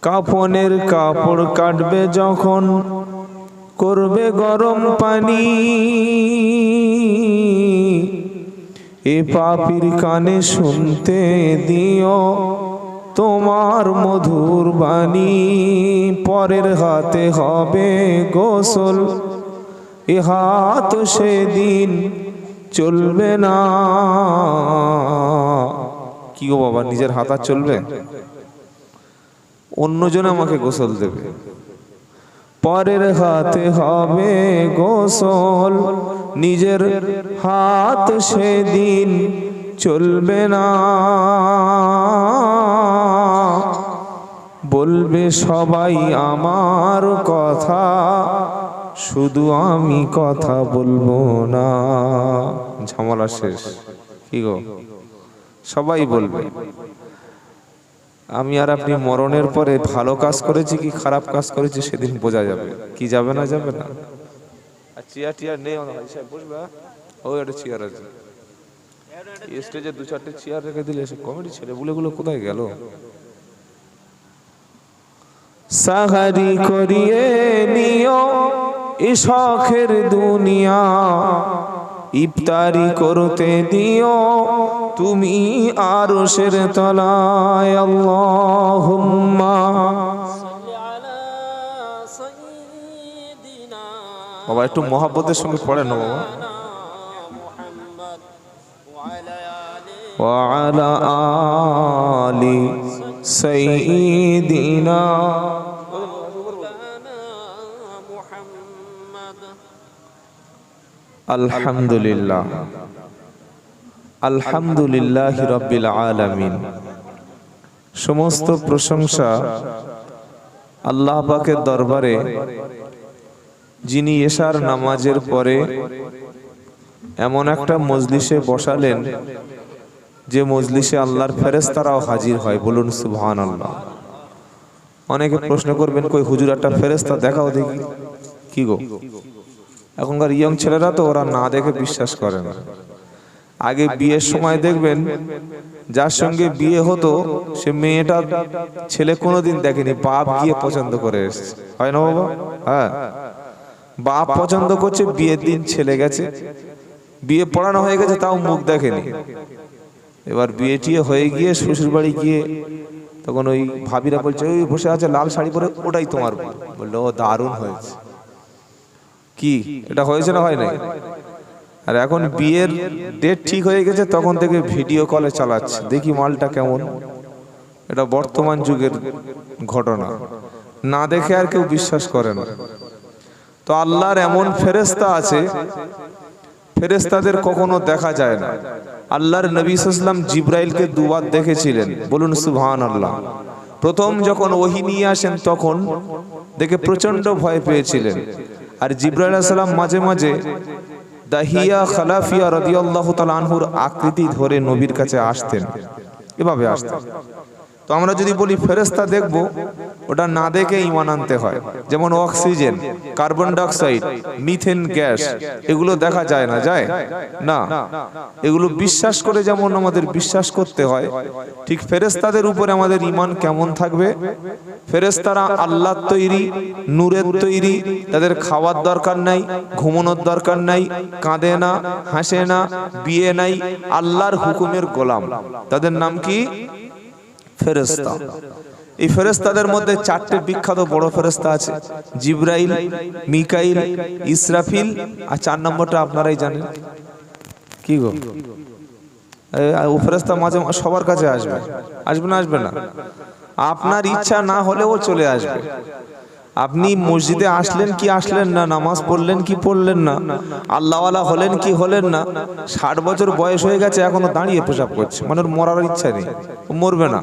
কাফনের কাপড় কাটবে যখন করবে গরম পানি, এ পাপীর কানে শুনতে দিও তোমার মধুর বাণী। পরের হাতে হবে গোসল, এ হাত সেদিন চলবে না। কি গো বাবা, নিজের হাত আর চলবে? অন্যজন আমাকে গোসল দেবে। পরের হাতে হবে গোসল, নিজের হাত সেদিন চলবে না। বলবে সবাই আমার কথা, শুধু আমি কথা বলবো না। ঝামেলা শেষ। কি গো, সবাই বলবে। আমি আর আপনি মরণের পরে ভালো কাজ করেছি কি খারাপ কাজ করেছি সেদিন বোঝা যাবে। কি যাবে না? যাবে না। আর চেয়ার টিয়ার নেই, বসবে। ও একটা চেয়ার আছে, স্টেজে 2-4টে চেয়ার রেখে দিলে সে কমেডি ছেলেগুলো কোথায় গেল? সাহারি করিয়ে নিও এ শখের দুনিয়া, ইফতারি করতে দিও তুমি আরশের তলায়। আল্লাহুম্মা সাল্লি আলা সাইয়্যিদিনা। বাবা একটু মহব্বতের সঙ্গে পড়েন না বাবা। ওয়া আলা আলি সাইয়্যিদিনা। আলহামদুলিল্লাহ, আলহামদুলিল্লাহ রাব্বিল আলামিন। সমস্ত প্রশংসা আল্লাহ পাকের দরবারে, যিনি এশার নামাজের পরে এমন একটা মজলিসে বসালেন যে মজলিসে আল্লাহর ফেরেশতারাও হাজির হয়। বলুন সুবহানাল্লাহ। অনেকে প্রশ্ন করবেন, কই হুজুর একটা ফেরেশতা দেখাও দেখি। কি গো, এখনকার ইয়ং ছেলেরা তো ওরা না দেখে বিশ্বাস করে না। আগে বিয়ের সময় দেখবেন যার সঙ্গে বিয়ে হতো সে মেয়েটা ছেলে কোনোদিন দেখেনি, বাপ গিয়ে পছন্দ করে এসেছে। হয় না বাবা? হ্যাঁ, বাপ পছন্দ করছে, বিয়ের দিন ছেলে গেছে, বিয়ে পড়ানো হয়ে গেছে, তাও মুখ দেখেনি। এবার বিয়ে টিয়ে হয়ে গিয়ে শ্বশুর বাড়ি গিয়ে তখন ওই ভাবিরা বলছে, ওই বসে আছে লাল শাড়ি পরে, ওটাই তোমার বউ। বললো ও দারুণ হয়েছে। কি এটা হয়েছে না হয় নাই? আর এখন বিয়ের ডেট ঠিক হয়ে গেছে, তখন থেকে ভিডিও কলে চালাচ্ছে, দেখি মালটা কেমন। এটা বর্তমান যুগের ঘটনা, না দেখে আর কেউ বিশ্বাস করে না। তো আল্লাহর এমন ফেরেশতা আছে, ফেরেশতাদের কখনো দেখা যায় না। আল্লাহর নবী সাল্লাল্লাহু আলাইহি ওয়াসাল্লাম জিবরাইলকে দুবার দেখেছিলেন। বলুন সুবহানাল্লাহ। প্রথম যখন ওহী নিয়ে আসেন তখন দেখে প্রচন্ড ভয় পেয়েছিলেন। আর জিবরাইল আলাইহিস সালাম মাঝে মাঝে দাহিয়া খালাফিয়া রাদিয়াল্লাহু তাআলা আনহুর আকৃতি ধরে নবীর কাছে আসতেন, এভাবে আসতেন। তো আমরা যদি বলি ফেরেশতা দেখব, ওটা না দেখে ঈমান আনতে হয়। যেমন oxygen, carbon die oxide, methane gas, এগুলো দেখা যায় না, যায় না। এগুলো বিশ্বাস করে যেমন আমাদের বিশ্বাস করতে হয়, ঠিক ফেরেশতাদের উপরে আমাদের ঈমান কেমন থাকবে? ফেরেশতারা আল্লাহর তৈরি, নূরের তৈরি, তাদের খাওয়ার দরকার নাই, ঘুমানোর দরকার নাই, কাঁদে না, হাসে না, বিয়ে নাই, আল্লাহর হুকুমের গোলাম। তাদের নাম কি? ফেরেশতা। এই ফেরেশতাদের মধ্যে 4টে বিখ্যাত বড় ফেরেশতা আছে, জিবরাইল, মিকাইল, ইসরাফিল, আর 4 নম্বরটা আপনারাই জানেন। কি গো, ও ফেরেশতা মাঝে সবার কাছে আসবে, আসবে না? আসবে না? আপনার ইচ্ছা না হলেও চলে আসবে। আপনি মসজিদে আসলেন কি আসলেন না, নামাজ পড়লেন কি পড়লেন না, আল্লাহওয়ালা হলেন কি হলেন না, 60 বছর বয়স হয়ে গেছে এখনো দাঁড়িয়ে পেশাব করছে, মানে ওর মরার ইচ্ছা নেই, ও মরবে না।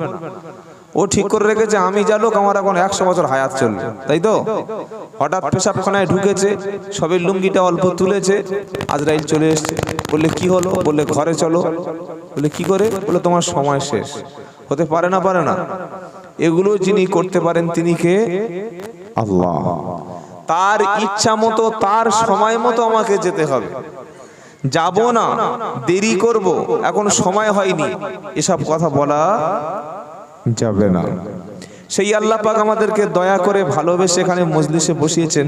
ও ঠিক করে রেখেছে আমি যা লোক আমার এখন 100 বছর হায়াত চলবে, তাই তো? হঠাৎ পেশাবখানায় ঢুকেছে, সবে লুঙ্গিটা অল্প তুলেছে, আজরাইল চলে এসেছে। বললে কি হলো? বললে ঘরে চলো। বলে কি করে? বলে তোমার সময় শেষ। হতে পারে না? পারে না? এগুলো যিনি করতে পারেন তিনি কে? আল্লাহ। তার ইচ্ছা মতো, তার সময় মতো আমাকে যেতে হবে। যাব না, দেরি করব, এখন সময় হয়নি, এসব কথা বলা যাবে না। সেই আল্লাহ পাক আমাদেরকে দয়া করে ভালোবেসে এখানে মজলিসে বসিয়েছেন।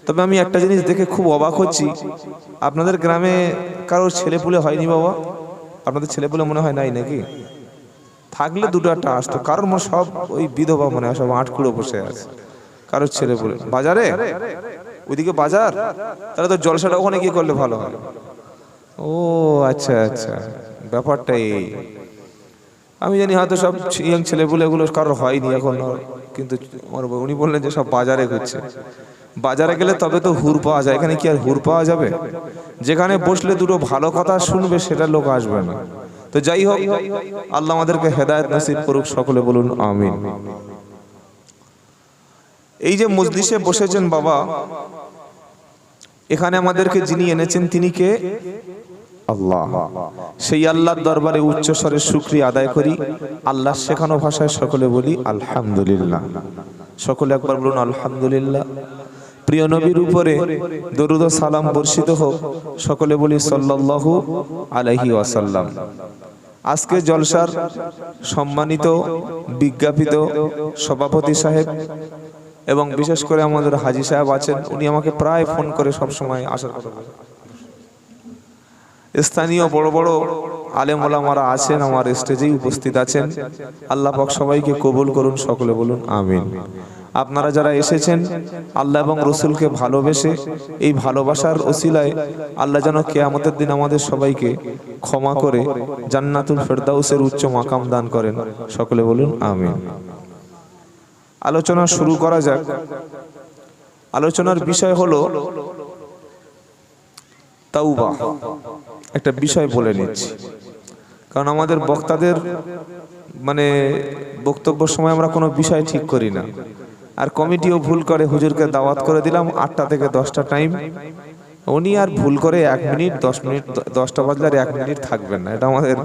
তবে আমি একটা জিনিস দেখে খুব অবাক হচ্ছি, আপনাদের গ্রামে কারোর ছেলেপুলে হয়নি বাবা? আপনাদের ছেলেপুলে মনে হয় নাই নাকি? থাকলে দুটো একটা আসতো, কারোর মনে সব ওই বিধবা মনে হয়, সব আটকুড়ো বসে আছে। কারোর ছেলেপুলে বাজারে, ওইদিকে বাজার, তাহলে তো জলসাটা ওখানে গিয়ে করলে ভালো হয়। ও আচ্ছা আচ্ছা, ব্যাপারটা এই। আমি জানি হয়তো সব ইয়াং ছেলেপুলেগুলো কারোর হয়নি এখন, কিন্তু উনি বললেন যে সব বাজারে ঘুরছে। বাজারে গেলে তবে তো হুর পাওয়া যায়, এখানে কি আর হুর পাওয়া যাবে? যেখানে বসলে দুটো ভালো কথা শুনবে সেটা লোক আসবে না। তো যাই হোক, আল্লাহ আমাদেরকে হেদায়েত নসিব করুক, সকলে বলুন আমিন। এই যে মজলিসে বসেছেন বাবা, এখানে আমাদেরকে যিনি এনেছেন তিনি কে? আল্লাহ। সেই আল্লাহর দরবারে উচ্চ স্বরে শুকরিয়া আদায় করি। আল্লাহ শেখানো ভাষায় সকলে বলি আলহামদুলিল্লাহ। সকলে একবার বলুন আলহামদুলিল্লাহ। প্রিয় নবীর উপরে দরুদ ও সালাম বর্ষিত হোক, সকলে বলি সাল্লাল্লাহু আলাইহি ওয়াসাল্লাম। আজকে জলসার সম্মানিত বিজ্ঞাপিত সভাপতি সাহেব এবং বিশেষ করে আমাদের হাজী সাহেব আছেন, উনি আমাকে প্রায় ফোন করে সব সময় আসার কথা বলেন। স্থানীয় বড় বড় আলেম ওলামারা আছেন, আমার স্টেজেই উপস্থিত আছেন। আল্লাহ পাক সবাইকে কবুল করুন, সকলে বলুন আমিন। আপনারা যারা এসেছেন আল্লাহ এবং রসুলকে ভালোবেসে, এই ভালোবাসার ওসিলায় আল্লাহ যেন কিয়ামতের দিন আমাদের সবাইকে ক্ষমা করে জান্নাতুল ফেরদাউসের উচ্চ মাকাম দান করেন, সকলে বলুন আমিন। আলোচনা শুরু করা যাক। আলোচনার বিষয় হলো তাওবা। একটা বিষয় বলে নিচ্ছি, কারণ আমাদের বক্তাদের মানে বক্তব্য সময় আমরা কোনো বিষয় ঠিক করি না, আর কমিটিও ভুল করে। হুজুরকে দাওয়াত করে দিলাম 8টা থেকে 10টা টাইম, উনি আর ভুল করে 1 মিনিট 10 মিনিট 10টা বাজলে আর 1 মিনিট থাকবেন না। এটা আমাদের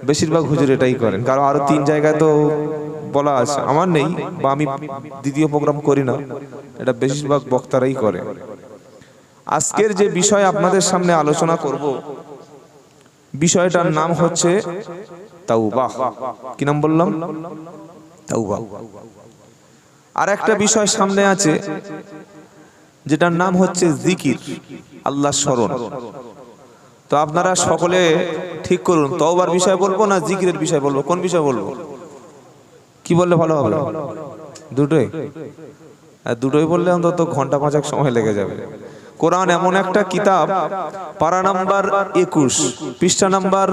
বেশিরভাগ হুজুর এটাই করেন, কারণ আরো 3 জায়গায় তো বলা আছে, আমার নেই বা আমি দ্বিতীয় প্রোগ্রাম করি না, এটা বেশিরভাগ বক্তারাই করে। আজকের যে বিষয় আপনাদের সামনে আলোচনা করব, বিষয়টার নাম হচ্ছে তাওবা। কি নাম বললাম? তাওবা। আর একটা বিষয় সামনে আছে যেটার নাম হচ্ছে জিকির, আল্লাহর স্মরণ। তো আপনারা সকলে ঠিক করুন, তওবার বিষয় বলবো না জিকিরের বিষয় বলবো? কোন বিষয় বলবো? কি বললে ভালো হবে? দুটোই? দুটোই বললে অন্তত ঘন্টা 5 সময় লেগে যাবে। কোরআন এমন একটা কিতাব, পারা নাম্বার 21, পৃষ্ঠা নাম্বার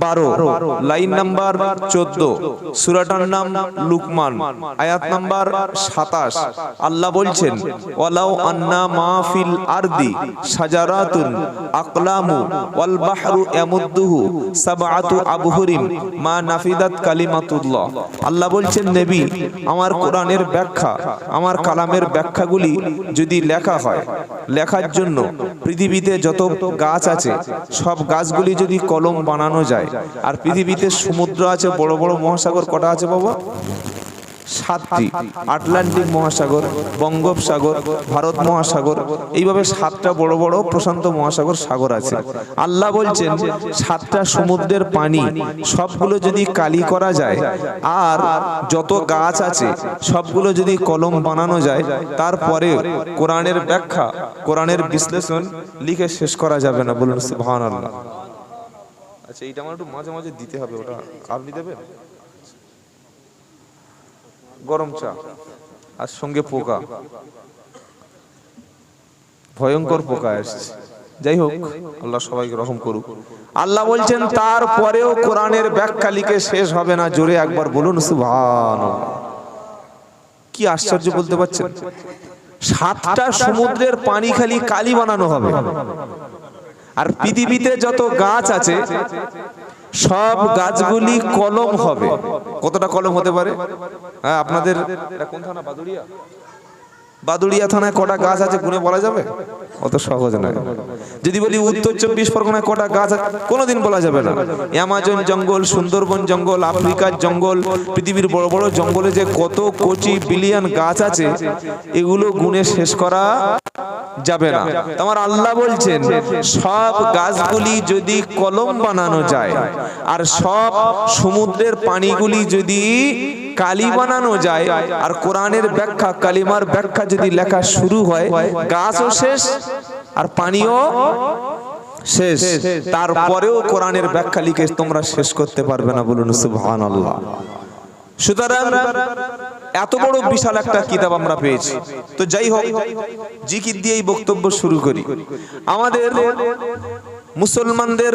12, লাইন নাম্বার 14, সূরাটার নাম লুকমান, আয়াত নাম্বার 27। আল্লাহ বলছেন, ওয়ালাউ আন্না মা ফিল আরদি শাজারাতুন আকলামু ওয়াল বাহরু ইয়ামুদ্দুহু সাবআতু আবহুরিন মা নাফিদাত কালিমাতুল্লাহ। আল্লাহ বলছেন, নবী, আমার কোরআনের ব্যাখ্যা, আমার কালামের ব্যাখ্যাগুলি যদি লেখা হয়, লেখার জন্য পৃথিবীতে যত গাছ আছে সব গাছগুলি যদি কলম বানানো যায়, আর পৃথিবীতে সমুদ্র আছে, বড় বড় মহাসাগর কটা আছে বাবা? 7টি। আটলান্টিক মহাসাগর, বঙ্গোপসাগর, ভারত মহাসাগর, এইভাবে 7টা বড় বড় প্রশান্ত মহাসাগর সাগর আছে। আল্লাহ বলছেন 7টা সমুদ্রের পানি সবগুলো যদি কালি করা যায়, আর যত গাছ আছে সবগুলো যদি কলম বানানো যায়, তারপরে কোরআনের ব্যাখ্যা, কোরআনের বিশ্লেষণ লিখে শেষ করা যাবে না। বলুন সুবহানাল্লাহ। আচ্ছা, এইটা আমার একটু মাঝে মাঝে দিতে হবে, ওটা আপনি দেবেন? গরম চা আর সঙ্গে পোকা, ভয়ঙ্কর পোকা আসছে। যাই হোক, আল্লাহ সবাইকে রহম করুক। আল্লাহ বলছেন তারপরেও কোরআনের ব্যাখ্যা লিখে শেষ হবে না। জোরে একবার বলুন সুবহানাল্লাহ। কি আশ্চর্য বলতে পারছেন? 7টা সমুদ্রের পানি খালি কালি বানানো হবে, আর পৃথিবীতে যত গাছ আছে সব গাছগুলি কলম হবে। কতটা কলম হতে পারে? হ্যাঁ, আপনাদের এটা কোন থানা? বাদুড়িয়া। বাদুড়িয়া থানায় কটা গাছ আছে গুনে বলা যাবে? অত সহজ নয়। যদি বলি উত্তর 24 পরগনায় কটা গাছ আছে, কোনোদিন বলা যাবে না। অ্যামাজন জঙ্গল, সুন্দরবন জঙ্গল, আফ্রিকার জঙ্গল, পৃথিবীর বড় বড় জঙ্গলে যে কত কোটি বিলিয়ন গাছ আছে, এগুলো গুনে শেষ করা যাবে না। তোমার আল্লাহ বলছেন সব গাছগুলি যদি কলম বানানো যায়, আর সব সমুদ্রের পানিগুলি যদি কালি বানানো যায় আর কোরআনের ব্যাখ্যা কালিমার ব্যাখ্যা যদি লেখা শুরু হয় গাছও শেষ আর পানিও শেষ, তারপরেও কোরআনের ব্যাখ্যা লিখে তোমরা শেষ করতে পারবে না, বলুন সুবহানাল্লাহ। সুতরাং এত বড় বিশাল একটা কিতাব আমরা পেয়েছি। তো যাই হোক, জিকির দিয়েই বক্তব্য শুরু করি। আমাদের মুসলমানদের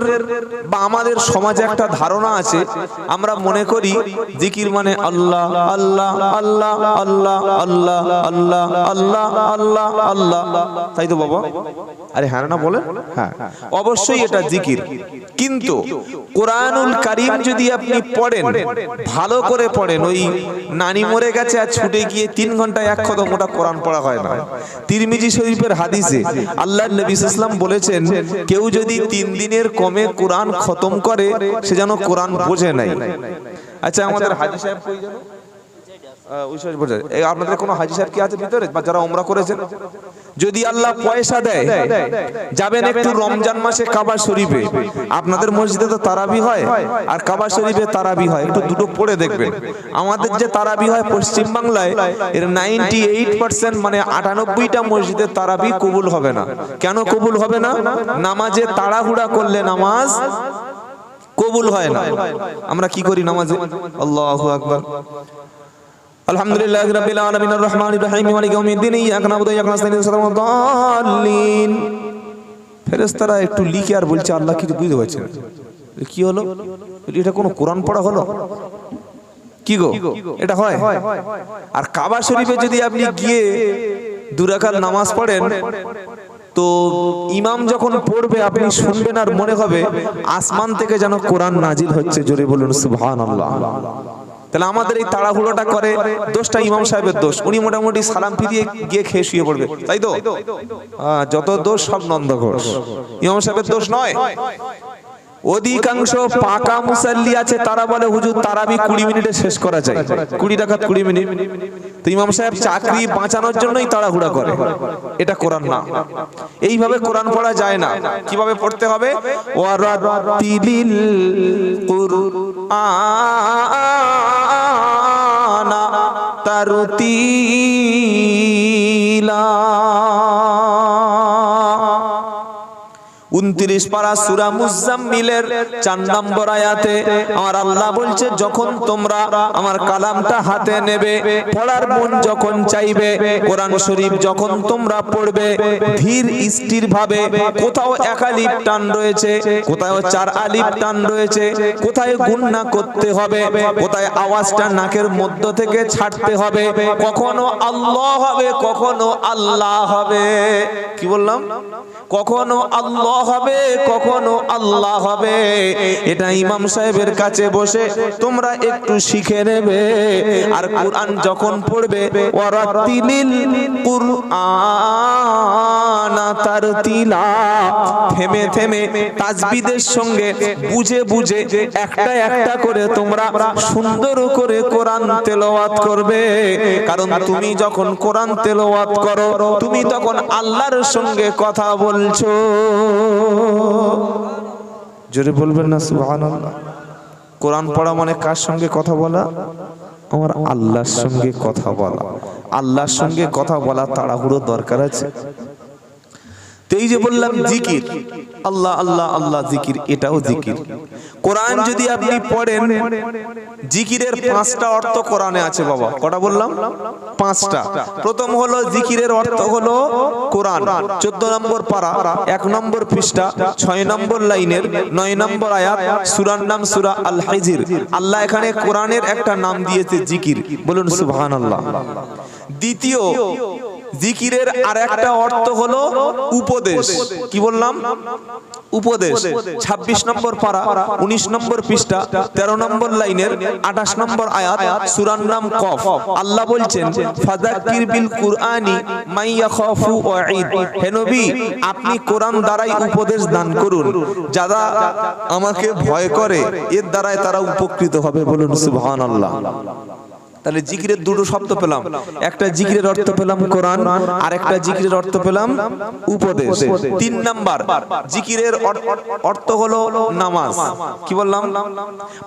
বা আমাদের সমাজে একটা ধারণা আছে, আমরা মনে করি জিকির মানে আল্লাহ আল্লাহ আল্লাহ আল্লাহ আল্লাহ আল্লাহ আল্লাহ আল্লাহ আল্লাহ, তাই তো বাবা? আরে হ্যাঁ না বলেন? হ্যাঁ, অবশ্যই এটা জিকির। কিন্তু কোরআনুল কারীম যদি আপনি পড়েন, ভালো করে পড়েন, ওই নানি মরে গেছে আর ছুটে গিয়ে 3 ঘন্টায় এক খতম ওটা কোরআন পড়া হয় না। তিরমিজি শরীফের হাদিসে আল্লাহর নবী সাল্লাল্লাহু আলাইহি ওয়াসাল্লাম বলেছেন, কেউ যদি 3 দিনের কমে কোরআন খতম করে সে যেন কোরআন বোঝে নাই। আচ্ছা, আমাদের হাজী সাহেব কই যেন? আপনাদের কোনো হাজী সাহেব কি আছে ভিতরে বা যারা উমরা করেছেন? যদি আল্লাহ পয়সা দেয়, যাবেন একটু রমজান মাসে কাবা শরীফে। আপনাদের মসজিদে তো তারাবি হয় আর কাবা শরীফে তারাবি হয়, একটু দুটো পড়ে দেখবেন। আমাদের যে তারাবি হয় পশ্চিম বাংলায়, এর 98% মানে 98টা মসজিদে তারাবি কবুল হবে না। কেন কবুল হবে না? নামাজে তাড়াহুড়া করলে নামাজ কবুল হয় না। আমরা কি করি নামাজে? আল্লাহু আকবার, আলহামদুলিল্লাহি রাব্বিল আলামিন আর রহমানির রহিম মালিকি ইয়াউমিদ্দিন ইয়াকা না'বুদু ওয়া ইয়াকা নাস্তাঈন ইহদিনাস সিরাতাল মুস্তাকিম। ফেরেশতারা একটু লিখে আর বলছে আল্লাহ কিছু বুঝতে পারছেন কি হলো? এটা কোনো কোরআন পড়া হলো কি গো? এটা হয়? আর কাবা শরীফে যদি আপনি গিয়ে 2 রাকাত নামাজ পড়েন, তো ইমাম যখন পড়বে আপনি শুনবেন আর মনে হবে আসমান থেকে যেন কোরআন নাজিল হচ্ছে। জোরে বলুন সুবহানাল্লাহ। তাহলে আমাদের এই তাড়াহুড়োটা করে দোষটা ইমাম সাহেবের দোষ। উনি মোটামুটি সালাম ফিরিয়ে গিয়ে খেয়ে শুয়ে পড়বে, তাই তো? যত দোষ সব নন্দ ঘোষ, ইমাম সাহেবের দোষ নয়। অধিকাংশ পাকা মুসাল্লি আছে, তারা বলে হুজুর তারাবি 20 মিনিটে শেষ করা যায়, 20 রাকাত 20 মিনিট। তো ইমাম সাহেব চাকরি বাঁচানোর জন্যই তাড়াহুড়া করে, এটা কোরআন না। এইভাবে কোরআন পড়া যায় না। কিভাবে পড়তে হবে? ওয়ারাতিলিল কুরআনা তারতিলা। 29 পারা সূরা মুজাম্মিলের 4 নম্বর আয়াতে আমার আল্লাহ বলছে, যখন তোমরা আমার কালামটা হাতে নেবে, পড়ার মন যখন চাইবে, কোরআন শরীফ যখন তোমরা পড়বে, ধীর স্থির ভাবে, কোথাও 1 আলিফ টান রয়েছে, কোথাও 4 আলিফ টান রয়েছে, কোথায় গুণনা করতে হবে, কোথায় আওয়াজটা নাকের মধ্য থেকে ছাড়তে হবে, কখনো আল্লাহ হবে কখনো আল্লাহ হবে। কি বললাম? কখনো আল্লাহ হবে কখনো আল্লাহ হবে। এটা ইমাম সাহেবের কাছে বসে তোমরা একটু শিখে নেবে। আর কোরআন যখন পড়বে, ওয়ারাতিলিল কুরআনা তারতিলা, থেমে থেমে তাসবিদের সঙ্গে বুঝে বুঝে একটা একটা করে তোমরা সুন্দর করে কোরআন তেলাওয়াত করবে। কারণ তুমি যখন কোরআন তেলাওয়াত করো, তুমি তখন আল্লাহর সঙ্গে কথা বলছো। জোরে বলবেন না সুবহানাল্লাহ। কোরআন পড়া মানে কার সঙ্গে কথা বলা? আমার আল্লাহর সঙ্গে কথা বলা। আল্লাহর সঙ্গে কথা বলা তাড়াহুড়ো দরকার আছে। তো এই যে বললাম জিকির, আল্লাহ আল্লাহ আল্লাহ জিকির, এটাও জিকির। কোরআন যদি আপনি পড়েন, জিকিরের 5টা অর্থ কোরআনে আছে বাবা। কটা বললাম? 5টা। প্রথম হলো জিকিরের অর্থ হলো কোরআন, 14 নম্বর পারা, 1 নম্বর পৃষ্ঠা, 6 নম্বর লাইনের 9 নম্বর আয়াত, সূরার নাম সূরা আল হিজর। আল্লাহ এখানে কোরআনের একটা নাম দিয়েছে জিকির, বলুন সুবহানাল্লাহ। দ্বিতীয়, জিকিরের আরেকটা অর্থ হলো উপদেশ। কি বললাম? উপদেশ। 26 নম্বর পারা, 19 নম্বর পৃষ্ঠা, 13 নম্বর লাইনের 28 নম্বর আয়াত, সূরার নাম কফ। আল্লাহ বলছেন, ফাযাক্কির বিল কুরআনি মান ইয়াখাফু ওয়াঈদ। হে নবী, আপনি কোরআন দ্বারাই উপদেশ দান করুন, যারা আমাকে ভয় করে, এর দ্বারাই তারা উপকৃত হবে। বলুন সুবহানাল্লাহ। তাহলে জিকিরের দুটো শব্দ পেলাম, একটা জিকিরের অর্থ পেলাম কোরআন, আর একটা জিকিরের অর্থ পেলাম উপদেশ। 3 নাম্বার জিকিরের অর্থ হলো নামাজ। কি বললাম?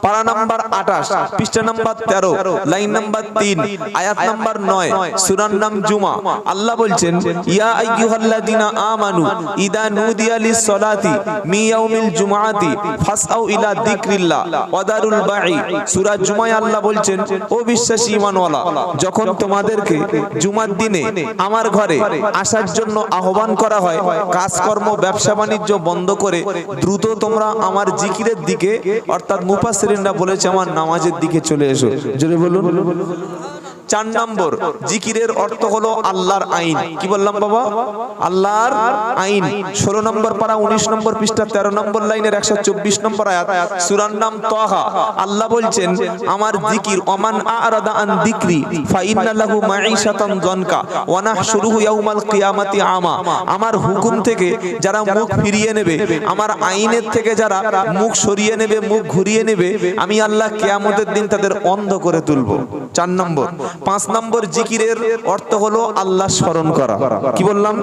পারা নাম্বার 28, পৃষ্ঠা নাম্বার 13, লাইন নাম্বার 3, আয়াত নাম্বার 9, সূরার নাম জুমা। আল্লাহ বলছেন, ইয়া আইয়ুহাল্লাযিনা আমানু ইদা নুদিয়া লিস-সালাতি মি ইয়াউমিল জুমআতি ফাসআউ ইলা যিকরিল্লাহ ওয়া দারুল বাঈ। সূরা জুমায় আল্লাহ বলছেন, ও বিশ্বাসী ঈমানওয়ালা, যখন তোমাদেরকে জুমার দিনে আমার ঘরে আসার জন্য আহ্বান করা হয়, কাজকর্ম ব্যবসা বাণিজ্য বন্ধ করে দ্রুত তোমরা আমার জিকিরের দিকে, অর্থাৎ মুফাসসিরিনরা বলেছে আমার নামাজের দিকে চলে এসো। জোরে বলুন। 4 নম্বর জিকিরের অর্থ হলো আল্লাহর আইন। কি বললাম বাবা? আল্লাহর আইন। 16 নম্বর পারা 19 নম্বর পৃষ্ঠা 13 নম্বর লাইনের 124 নম্বর আয়াত, সূরার নাম তাহা। আল্লাহ বলছেন, আমার জিকির, ওমান আরাদা আন যিকরি ফাইন্না লাহু মাঈশাতান যানকা ওয়া নাহশুরুহু ইয়াউমাল কিয়ামাতি আমা। আমার হুকুম থেকে যারা মুখ ফিরিয়ে নেবে, আমার আইনের থেকে যারা মুখ সরিয়ে নেবে, মুখ ঘুরিয়ে নেবে, আমি আল্লাহ কিয়ামতের দিন তাদের অন্ধ করে তুলব। 4 নম্বর। 5 নম্বর জিকিরের অর্থ হলো আল্লাহ স্মরণ করা। কি বললাম?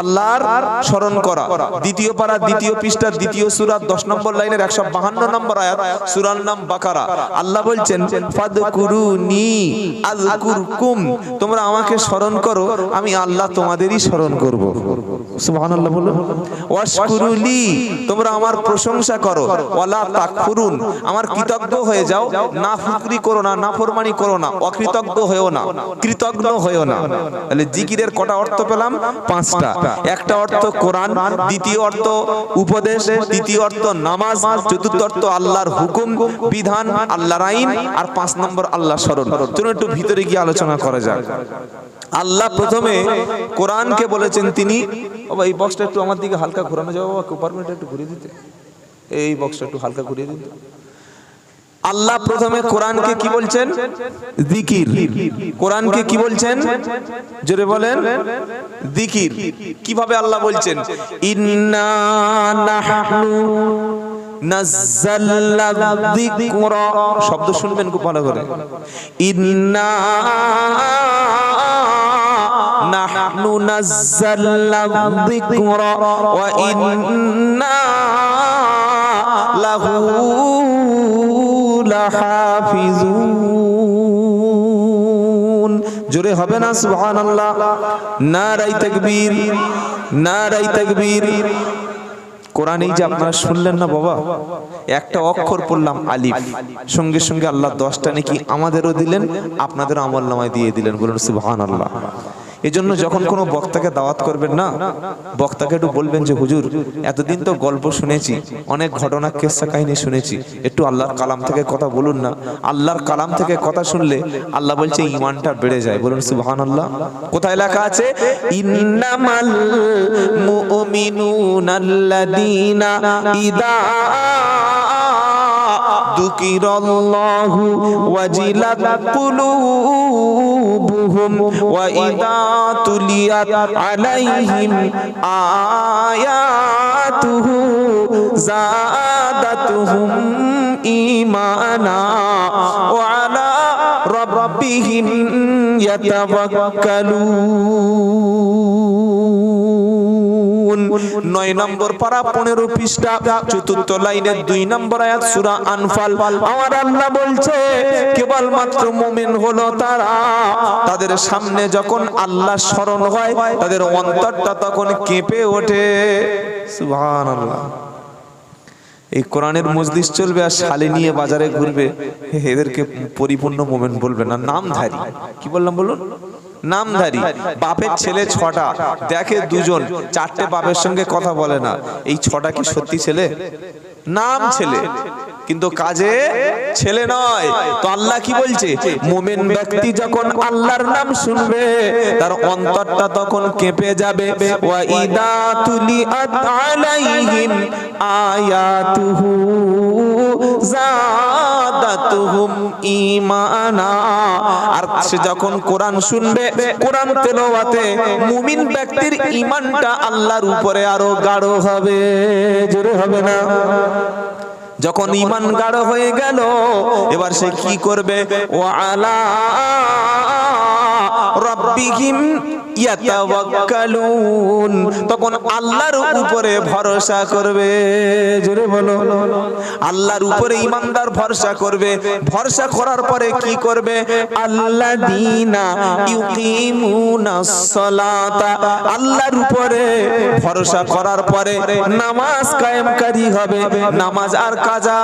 আল্লাহর স্মরণ করা। দ্বিতীয় পারা দ্বিতীয় পৃষ্ঠা দ্বিতীয় সূরা 10 নম্বর লাইনের 152 নম্বর আয়াত, সূরার নাম বাকারা। আল্লাহ বলছেন, ফাদকুরুনি আযকুরকুম, তোমরা আমাকে স্মরণ করো, আমি আল্লাহ তোমাদেরই স্মরণ করব। সুবহানাল্লাহ বলো। ওয়াশকুরুলি, তোমরা আমার প্রশংসা করো, ওয়ালা তাকফুরুন, আমার কৃতজ্ঞ হয়ে যাও, নাফরমানি করো না, নাফরমানি করো না, অকৃতজ্ঞ হয়েও না, কৃতজ্ঞ হয়েও না। তাহলে জিকিরের কটা অর্থ পেলাম? 5টা। একটা অর্থ কোরআন, দ্বিতীয় অর্থ উপদেশ, তৃতীয় অর্থ নামাজ, চতুর্থ অর্থ আল্লাহর হুকুম বিধান, আল্লাহর আইন, আর 5 নম্বর আল্লাহ স্মরণ। চলুন একটু ভিতরে গিয়ে আলোচনা করা যাক। আল্লাহ প্রথমে কোরআনকে বলেছেন তিনি, বাবা এই বক্সটা একটু আমার দিকে হালকা ঘোরানো যাবে বাবা, কম্পার্টমেন্টটা একটু ঘুরিয়ে দিতে, এই বক্সটা একটু হালকা ঘুরিয়ে দিতে। আল্লাহ প্রথমে কোরআনকে কি বলছেন? জিকির। কোরআনকে কি বলছেন? জোরে বলেন। জিকির। কিভাবে আল্লাহ বলছেন? ইন্না নাহনু নাযালনা যিকরা, শব্দ শুনবেন খুব ভালো করে। ইন্না নাহনু নাযালনা যিকরা ওয়া ইন্না লাহু লাহাফিজুন। জোরে হবে না সুবহানাল্লাহ? নারায়ে তাকবীর, নারায়ে তাকবীর। কোরআন এই যে আপনারা শুনলেন না বাবা, একটা অক্ষর পড়লাম আলিফ, সঙ্গে সঙ্গে আল্লাহ 10টা নাকি আমাদেরও দিলেন, আপনাদের আমলনামায় দিয়ে দিলেন। বলুন সুবহানাল্লাহ। এজন্য যখন কোনো বক্তাকে দাওয়াত করবেন না, বক্তাকে একটু বলবেন যে হুজুর এতদিন তো গল্প শুনেছি, অনেক ঘটনা কিসসা কাহিনী শুনেছি, একটু আল্লাহর কালাম থেকে কথা বলুন না। আল্লাহর কালাম থেকে কথা শুনলে আল্লাহ বলছে ঈমানটা বেড়ে যায়। বলুন সুবহানাল্লাহ। কোথায় লেখা আছে? ইন্নামাল মুমিনুনাল্লাযীনা ইযা যুকিরাল্লাহু ওয়াজিলাত কুলুবুহুম ওয়া ইযা তুলিয়াত আলাইহিম আয়াতুহু যাদাতুহুম ঈমানা ওয়া আলা রাব্বিহিম ইয়াতাওয়াক্কালুন। 9 নম্বর পারা 15 পৃষ্ঠা 4 লাইনের 2 নম্বর আয়াত, সূরা আনফাল। আমার আল্লাহ বলছে, কেবলমাত্র মুমিন হলো তারা, তাদের সামনে যখন আল্লাহ স্মরণ হয় তাদের অন্তরটা তখন কেঁপে ওঠে। সুবহানাল্লাহ। এই কোরআনের মজলিস চলবে আর শালি নিয়ে বাজারে ঘুরবে, এদেরকে পরিপূর্ণ মুমিন বলবে না, নামধারী। কি বললাম বলুন? নামধারী। বাপের ছেলে 6টা, দেখে 2জন, 4টে বাপের সঙ্গে কথা বলে না, এই 6টা কি সত্যি ছেলে? নাম ছেলে, কিন্তু কাজে ছেলে নয়। তো আল্লাহ কি বলছে? মুমিন ব্যক্তি যখন আল্লাহর নাম শুনবে তার অন্তরটা তখন কেঁপে যাবে। ওয়া ইদা তুলিয়াত আলাইহিম আয়াতুহু যাদাতুহুম ঈমানা। আর সে যখন কোরআন শুনবে, কোরআন তেলাওয়াতে মুমিন ব্যক্তির ঈমানটা আল্লাহর উপরে আরো গাঢ় হবে। জোরে হবে না? যখন ঈমান গাঢ় হয়ে গেল এবার সে কি করবে? ওয়া আলা রাব্বিহিম ইয়াতাওয়াক্কালুন, তখন আল্লাহর উপরে ভরসা করবে। জোরে বলো, আল্লাহর উপরে ঈমানদার ভরসা করবে। ভরসা করার পরে কি করবে? আল্লাযীনা ইউকিমুনাস সালাতা, আল্লাহর উপরে ভরসা করার পরে নামাজ কায়েমকারী হবে। নামাজ আর কাজা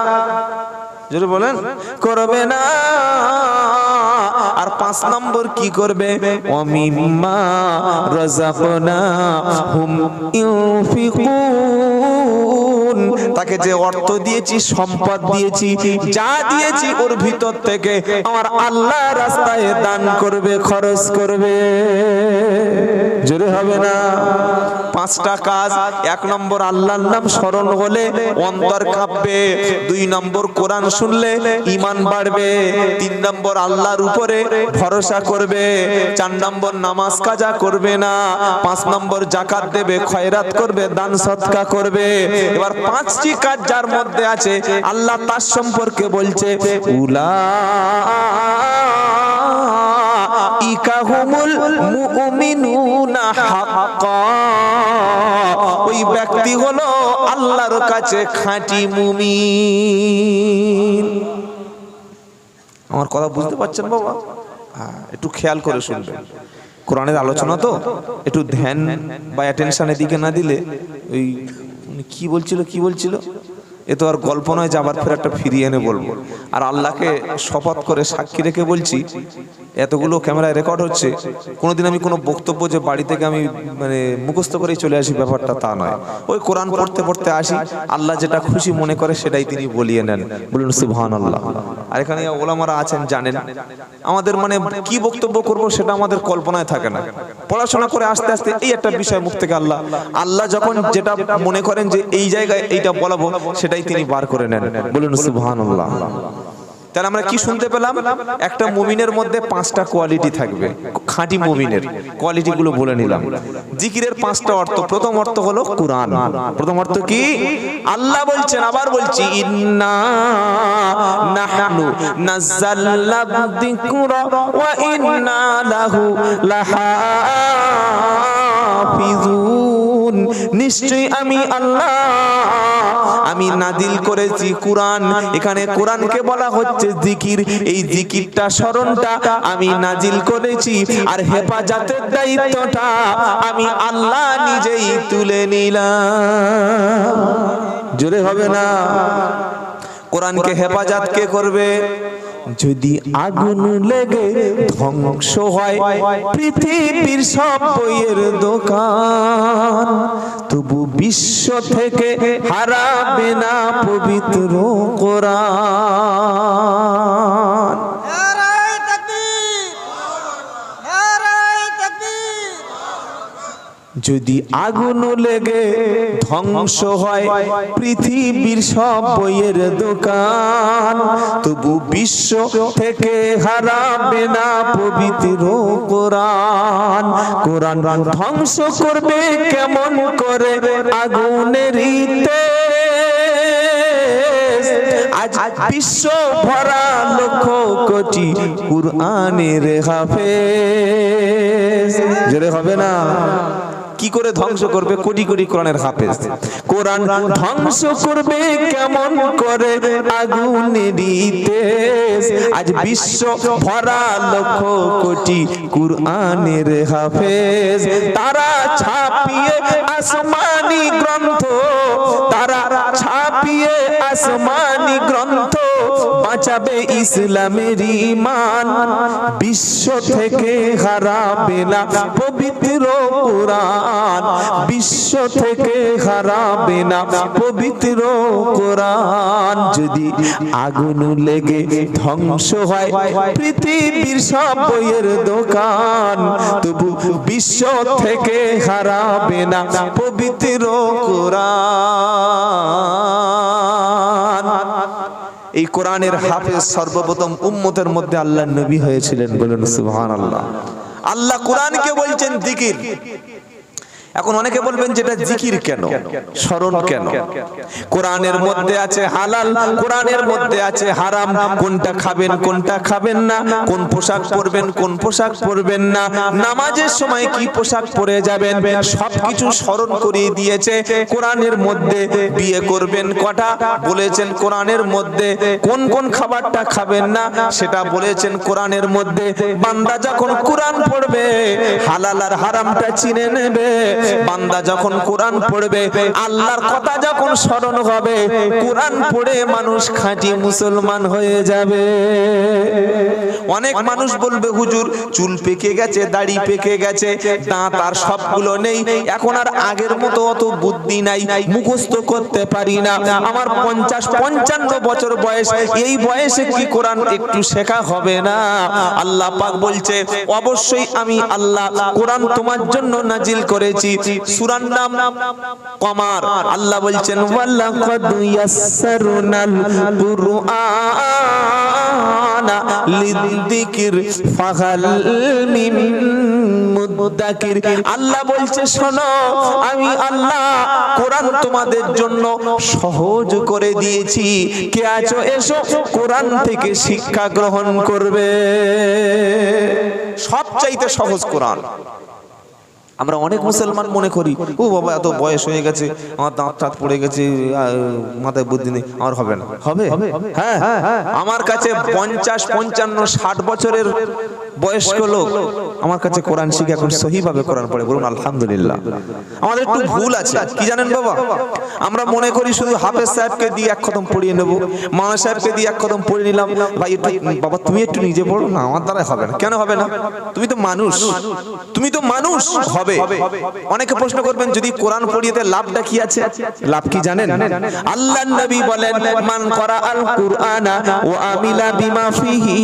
জোরে বলেন করবে না। আর 5 নম্বর কি করবে? ওয়ামিম্মা রাযাকনাহুম ইউনফিকুন, তাকে যে অর্থ দিয়েছি, সম্পদ দিয়েছি, যা দিয়েছি ওর ভিতর থেকে আমার আল্লাহ রাস্তায় দান করবে, খরচ করবে। জোরে হবে না? 5টা কাজ। 1 নম্বর আল্লাহর নাম স্মরণ হলে অন্তর কাঁপবে। 2 নম্বর কোরআন শুনলে ঈমান বাড়বে। 3 নম্বর আল্লাহর উপরে ভরসা করবে। 4 নম্বর নামাজ কাজা করবে না। 5 নম্বর যাকাত দেবে, খয়রাত করবে, দান সদকা করবে। এবার 5টি কাজ যার মধ্যে আছে আল্লাহ তার সম্পর্কে বলছে উলাইকা হুমুল মুমিনুনা হাক্কা, ওই ব্যক্তি হলো আল্লাহর কাছে খাঁটি মুমিন। আমার কথা বুঝতে পারছেন বাবা? হ্যাঁ, একটু খেয়াল করে শুনবেন। কোরআনের আলোচনা তো একটু ধ্যান বা অ্যাটেনশনের দিকে না দিলে ওই কি বলছিল এ তো আর গল্প নয় যে আবার ফের একটা ফিরিয়ে এনে বলবো। আর আল্লাহকে শপথ করে সাক্ষী রেখে বলছি, এতগুলো ক্যামেরায় রেকর্ড হচ্ছে, কোনোদিন আমি কোনো বক্তব্য যে বাড়ি থেকে আমি মানে মুখস্থ করেই চলে আসি ব্যাপারটা তা নয়। ওই কোরআন পড়তে পড়তে আসি, আল্লাহ যেটা খুশি মনে করে সেটাই তিনি বলিয়ে নেন। বলুন সুবহানাল্লাহ। আর এখানে ওলামারা আছেন জানেন, আমাদের মানে কি বক্তব্য করব সেটা আমাদের কল্পনায় থাকে না। পড়াশোনা করে আস্তে আস্তে এই একটা বিষয় মুখ থেকে আল্লাহ যখন যেটা মনে করেন যে এই জায়গায় এইটা বলাবো সেটাই তিনি বার করে নেন। বলুন সুবহানাল্লাহ। তাহলে আমরা কি শুনতে পেলাম? একটা মুমিনের মধ্যে 5টা কোয়ালিটি থাকবে, খাঁটি মুমিনের কোয়ালিটি গুলো বলে নিলাম। জিকিরের 5টা অর্থ। প্রথম অর্থ হলো কুরআন। প্রথম অর্থ কি? আল্লাহ বলছেন, আবার বলছি, ইন্না নাহনু নাযালনা যিকরা ওয়া ইন্না লাহু লাহাফিজুন, নিশ্চয়ই আমি আল্লাহ আমি নাজিল করেছি কুরআন। এখানে কোরআনকে বলা হচ্ছে জিকির। এই জিকিরটা, স্মরণটা আমি নাজিল করেছি, আর হেফাজতের দায়িত্বটা আমি আল্লাহ নিজেই তুলে নিলাম। জোরে হবে না? কোরআনকে হেফাজত কে করবে? যদি আগুন লেগে ধ্বংস হয় পৃথিবীর সব বইয়ের দোকান, তবু বিশ্ব থেকে হারাবে না পবিত্র কোরআন। যদি আগুন লেগে ধ্বংস হয় পৃথিবীর সব বইয়ের দোকান, তবু বিশ্ব থেকে হারাবে না পবিত্র কোরআন। কোরআন ধ্বংস করবে কেমন করে আগুনের আজ বিশ্ব ভরা লক্ষ কোটি কুরআনের হাফেজ। জোরে হবে না? কি করে ধ্বংস করবে? কোটি কোটি কোরআনের হাফেজ। কোরআন ধ্বংস করবে কেমন করে আগুনের তেজ, আজ বিশ্ব ভরা লক্ষ কোটি কুরআনের হাফেজ। তারা ছাপিয়ে আসমানি গ্রন্থ, তারা ছাপিয়ে আসমানি গ্রন্থ, বাঁচাবে ইসলামের ঈমান, বিশ্ব থেকে হারাবে না পবিত্র কোরআন, বিশ্ব থেকে হারাবে না পবিত্র কোরআন। যদি আগুন লেগে ধ্বংস হয় পৃথিবীর সব বইয়ের দোকান, তবু বিশ্ব থেকে হারাবে না পবিত্র কোরআন। এই কোরআনের হাফেজ সর্বপ্রথম উম্মতের মধ্যে আল্লাহর নবী হয়েছিলেন। বলুন সুবহানাল্লাহ। আল্লাহ কোরআনকে বলছেন জিকির। এখন অনেকে বলবেন যেটা জিকির কেন, স্মরণ কেন? কোরআনের মধ্যে আছে হালাল, কোরআনের মধ্যে আছে হারাম, কোনটা খাবেন কোনটা খাবেন না, কোন পোশাক পরবেন কোন পোশাক পরবেন না, নামাজের সময় কি পোশাক পরে যাবেন, সবকিছু স্মরণ করিয়ে দিয়েছে কোরআনের মধ্যে। বিয়ে করবেন কটা বলেছেন কোরআনের মধ্যে, কোন কোন খাবারটা খাবেন না সেটা বলেছেন কোরআনের মধ্যে। বান্দা যখন কোরআন পড়বে হালাল আর হারামটা চিনে নেবে। বান্দা যখন কোরআন পড়বে, আল্লাহর কথা যখন স্মরণ হবে, কোরআন পড়ে মানুষ খাঁটি মুসলমান হয়ে যাবে। অনেক মানুষ বলবে হুজুর চুল পেকে গেছে, দাড়ি পেকে গেছে, দাঁত আর সবগুলো নেই, এখন আর আগের মতো অত বুদ্ধি নাই, মুখস্থ করতে পারি না, আমার 50-55 বছর বয়স, এই বয়সে কি কোরআন একটু শেখা হবে না? আল্লাহ পাক বলছে অবশ্যই আমি আল্লাহ কোরআন তোমার জন্য নাজিল করেছি। সূরার নাম কমার। আল্লাহ বলছেন ওয়ালাকাদ ইয়াসসারনাল কুরআনা লিযিকির ফাহাল মিন মুদ্দাকির। আল্লাহ বলছে শোনো, আমি আল্লাহ কোরআন তোমাদের জন্য সহজ করে দিয়েছি, কে আছো এসো কোরআন থেকে শিক্ষা গ্রহণ করবে। সবচাইতে সহজ কোরআন। আমরা অনেক মুসলমান মনে করি ও বাবা এত বয়স হয়ে গেছে, আমার দাঁত টাত পড়ে গেছে, মাথায় বুদ্ধি নেই, আমার হবে না। হবে, হ্যাঁ। আমার কাছে 50-55-60 বছরের বয়স্ক লোক আমার কাছে কোরআন শিখে এখন সহিভাবে কোরআন পড়ে। বলুন আলহামদুলিল্লাহ। আমাদের একটু ভুল আছে কি জানেন বাবা, আমরা মনে করি শুধু হাফেজ সাহেবকে দিয়ে এক খতম পড়িয়ে নেব, মাওলানা সাহেবকে দিয়ে এক খতম পড়িয়ে নিলাম। ভাই বাবা তুমি একটু নিজে পড়ো না, আমার দ্বারা হবে না। কেন হবে না? তুমি তো মানুষ, তুমি তো মানুষ। হবে। অনেকে প্রশ্ন করবেন যদি কোরআন পড়িয়েতে লাভটা কি আছে? লাভ কি জানেন? আল্লাহর নবী বলেন মান করা আল কুরআনা ওয়া আমিলা বিমা ফিহি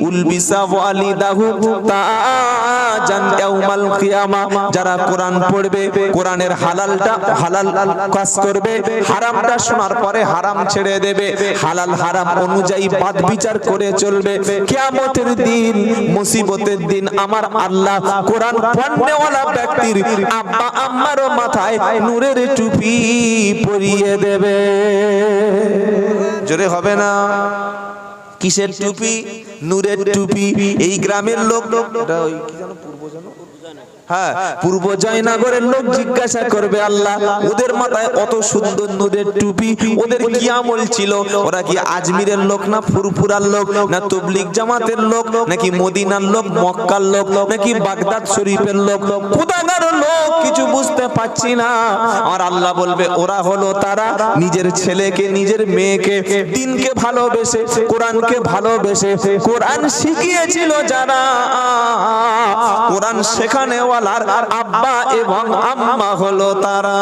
উলবিসা ওয়ালিদাহু তাজান ইয়াউমাল কিয়ামা। যারা কোরআন পড়বে, কোরআনের হালালটা হালাল কাজ করবে, হারামটা শোনার পরে হারাম ছেড়ে দেবে, হালাল হারাম অনুযায়ী বাদ বিচার করে চলবে, কিয়ামতের দিন মুসিবতের দিন আমার আল্লাহ কোরআন পড়নেওয়ালা ব্যক্তির আব্বা আম্মারও মাথায় নূরের টুপি পরিয়ে দেবে। জোরে হবে না? কিসের টুপি? নূরের টুপি। এই গ্রামের লোক এটা ওই কি জানো পূর্ব জানো, হ্যাঁ পূর্ব জয়নগরের লোক জিজ্ঞাসা করবে আল্লাহ ওদের মাথায় অত সুন্দর নূরের টুপি, ওদের কি আমল ছিল? ওরা কি আজমিরের লোক না ফুরফুরার লোক, না তবলিগ জামাতের লোক, নাকি মদিনার লোক, মক্কার লোক, নাকি বাগদাদ শরীফের লোক? কোথাকার লোক কিছু বুঝতে পাচ্ছি না। আর আল্লাহ বলবে ওরা হলো তারা নিজের ছেলেকে নিজের মেয়েকে দিনকে ভালোবেসে, কোরআনকে ভালোবেসে, কোরআন শিখিয়েছিল যারা, কোরআন শেখানে ওয়ালার আব্বা এবং আম্মা হলো তারা।